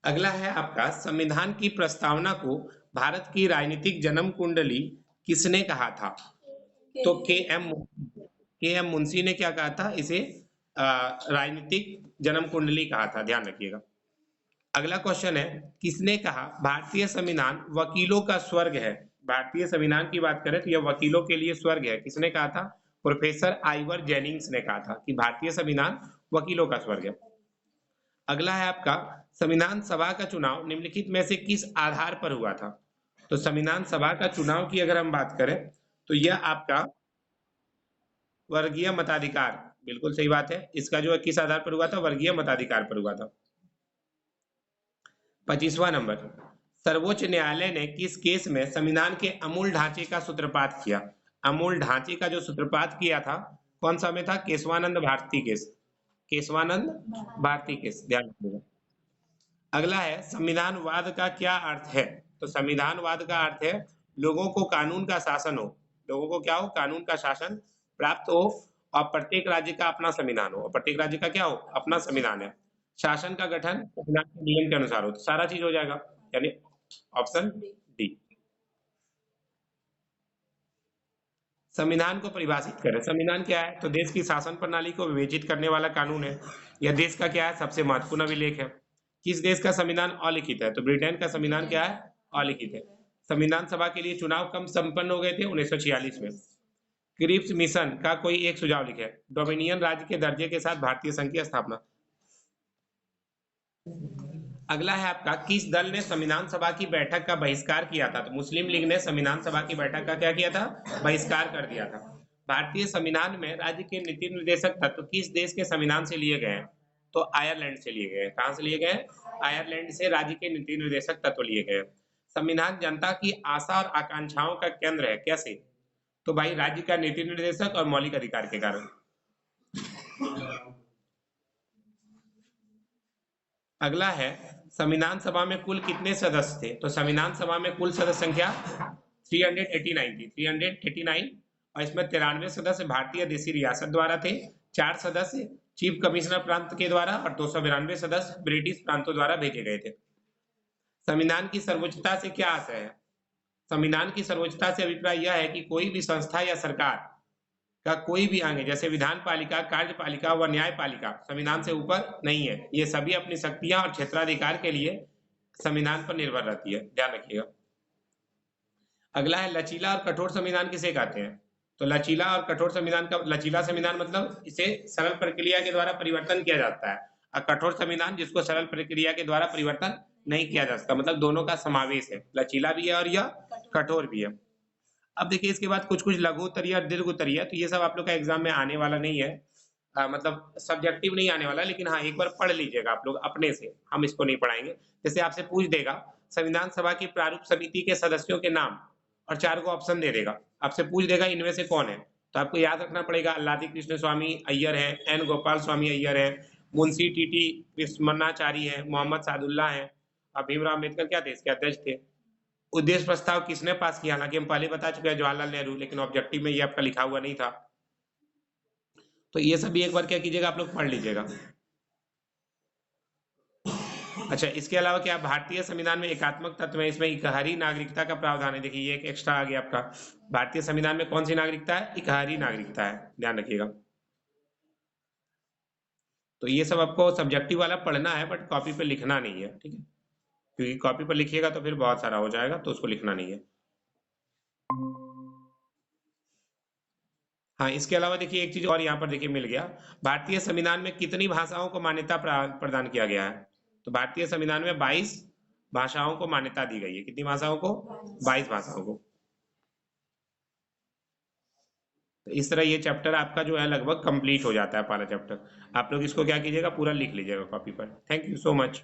अगला है आपका, संविधान की प्रस्तावना को भारत की राजनीतिक जन्म कुंडली किसने कहा था? तो के एम मुंशी ने क्या कहा था? इसे राजनीतिक जन्म कुंडली कहा था, ध्यान रखिएगा। अगला क्वेश्चन है, किसने कहा भारतीय संविधान वकीलों का स्वर्ग है? भारतीय संविधान की बात करें तो यह वकीलों के लिए स्वर्ग है। किसने कहा था? प्रोफेसर आइवर जेनिंग्स ने कहा था कि भारतीय संविधान वकीलों का स्वर्ग है। अगला है आपका, संविधान सभा का चुनाव निम्नलिखित में से किस आधार पर हुआ था? तो संविधान सभा का चुनाव की अगर हम बात करें तो यह आपका वर्गीय मताधिकार, बिल्कुल सही बात है। इसका जो है किस आधार पर हुआ था? वर्गीय मताधिकार पर हुआ था। 25वां नंबर, सर्वोच्च न्यायालय ने किस केस में संविधान के अमूल ढांचे का सूत्रपात किया? अमूल ढांचे का जो सूत्रपात किया था कौन सा में था? केशवानंद भारती केस, केशवानंद भारती केस, ध्यान रखिएगा। अगला है, संविधानवाद का क्या अर्थ है? तो संविधानवाद का अर्थ है लोगों को कानून का शासन हो, लोगों को क्या हो? कानून का शासन प्राप्त हो, और प्रत्येक राज्य का अपना संविधान हो, और प्रत्येक राज्य का क्या हो? अपना संविधान है। शासन का गठन संविधान के नियम के अनुसार हो, तो सारा चीज हो जाएगा, यानी ऑप्शन डी। संविधान को परिभाषित करें। संविधान क्या है? तो देश की शासन प्रणाली को विवेचित करने वाला कानून है। यह देश का क्या है? सबसे महत्वपूर्ण अभिलेख है। किस देश का संविधान अलिखित है? तो ब्रिटेन का संविधान क्या है? अलिखित है। संविधान सभा के लिए चुनाव कब संपन्न हो गए थे? 1946 में। क्रिप्स मिशन का कोई एक सुझाव लिखे। डोमिनियन राज्य के दर्जे के साथ भारतीय संघ की स्थापना। अगला है आपका, किस दल ने संविधान सभा की बैठक का बहिष्कार किया था? तो मुस्लिम लीग ने संविधान सभा की बैठक का क्या किया था? बहिष्कार कर दिया था। भारतीय संविधान में राज्य के नीति निर्देशक तत्व किस देश के संविधान से लिए गए हैं? तो आयरलैंड से लिए गए हैं। कहां से लिए गए हैं? आयरलैंड से राज्य के नीति निर्देशक तत्व लिए गए हैं। संविधान जनता की आशा और आकांक्षाओं का केंद्र है, कैसे? तो भाई राज्य का नीति निर्देशक और मौलिक अधिकार के कारण। अगला है, संविधान सभा में कुल कितने सदस्य थे? तो संविधान सभा में कुल सदस्य संख्या 389 थी, 389, और इसमें 93 सदस्य भारतीय देशी रियासत द्वारा थे, 4 सदस्य चीफ कमिश्नर प्रांत के द्वारा और 292 सदस्य ब्रिटिश प्रांतों द्वारा भेजे गए थे। संविधान की सर्वोच्चता से क्या आशय है? संविधान की सर्वोच्चता से अभिप्राय यह है कि कोई भी संस्था या सरकार का कोई भी अंग जैसे विधान पालिका, कार्यपालिका व न्यायपालिका संविधान से ऊपर नहीं है। ये सभी अपनी शक्तियां और क्षेत्राधिकार के लिए संविधान पर निर्भर रहती है, ध्यान रखिएगा। अगला है, लचीला और कठोर संविधान किसे कहते हैं? तो लचीला और कठोर संविधान का, लचीला संविधान मतलब इसे सरल प्रक्रिया के द्वारा परिवर्तन किया जाता है, और कठोर संविधान जिसको सरल प्रक्रिया के द्वारा परिवर्तन नहीं किया जा सकता, मतलब दोनों का समावेश है, लचीला भी है और यह कठोर भी है। अब देखिए इसके बाद कुछ कुछ लघु उत्तरीय और दीर्घ उत्तरीय, तो ये सब आप लोग का एग्जाम में आने वाला नहीं है, मतलब सब्जेक्टिव नहीं आने वाला, लेकिन हाँ एक बार पढ़ लीजिएगा आप लोग अपने से, हम इसको नहीं पढ़ाएंगे। जैसे आपसे पूछ देगा संविधान सभा की प्रारूप समिति के सदस्यों के नाम, और 4 को ऑप्शन दे देगा, आपसे पूछ देगा इनमें से कौन है, तो आपको याद रखना पड़ेगा अल्लादी कृष्ण स्वामी अय्यर है, एन गोपाल स्वामी अय्यर है, मुंशी टीटी विस्मन्नाचारी है, मोहम्मद सादुल्ला है, और भीमराव अम्बेडकर क्या थे? इसके अध्यक्ष थे। उद्देश्य प्रस्ताव किसने पास किया? हालांकि हम पहले बता चुके हैं जवाहरलाल नेहरू, लेकिन ऑब्जेक्टिव में ये आपका लिखा हुआ नहीं था, तो ये सब भी एक बार क्या कीजिएगा आप लोग पढ़ लीजिएगा। अच्छा, इसके अलावा क्या भारतीय संविधान में एकात्मक तत्व है? इसमें इकहरी नागरिकता का प्रावधान है। देखिए ये एक एक्स्ट्रा आ गया आपका, भारतीय संविधान में कौन सी नागरिकता है? इकहरी नागरिकता है, ध्यान रखिएगा। तो ये सब आपको सब्जेक्टिव वाला पढ़ना है, बट कॉपी पे लिखना नहीं है, ठीक है, क्योंकि कॉपी पर लिखिएगा तो फिर बहुत सारा हो जाएगा, तो उसको लिखना नहीं है। हाँ, इसके अलावा देखिए एक चीज और यहाँ पर देखिए मिल गया, भारतीय संविधान में कितनी भाषाओं को मान्यता प्रदान किया गया है? तो भारतीय संविधान में 22 भाषाओं को मान्यता दी गई है। कितनी भाषाओं को? 22 भाषाओं को। तो इस तरह ये चैप्टर आपका जो है लगभग कंप्लीट हो जाता है, पहला चैप्टर। आप लोग इसको क्या कीजिएगा, पूरा लिख लीजिएगा कॉपी पर। Thank you so much.